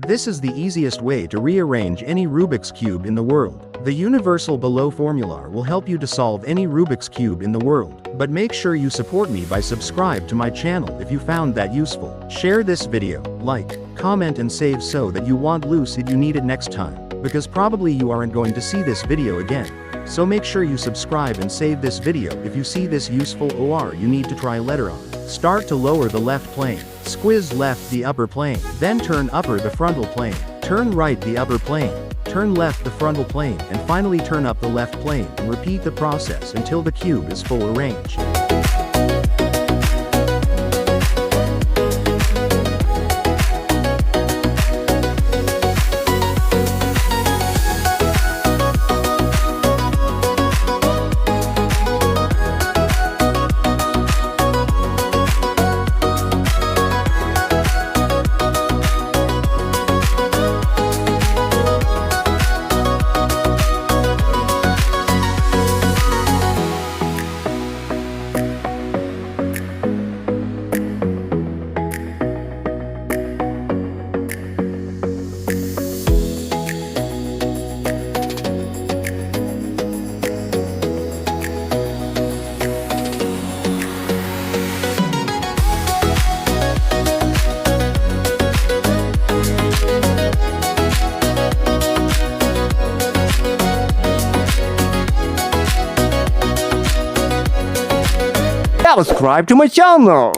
This is the easiest way to rearrange any Rubik's Cube in the world. The universal below formula will help you to solve any Rubik's Cube in the world, but make sure you support me by subscribe to my channel if you found that useful. Share this video, like, comment and save so that you won't lose it you need it next time, because probably you aren't going to see this video again. So make sure you subscribe and save this video if you see this useful or you need to try later on. Start to lower the left plane. Squeeze left the upper plane. Then turn upper the frontal plane. Turn right the upper plane. Turn left the frontal plane and finally turn up the left plane and repeat the process until the cube is full arranged. Subscribe to my channel.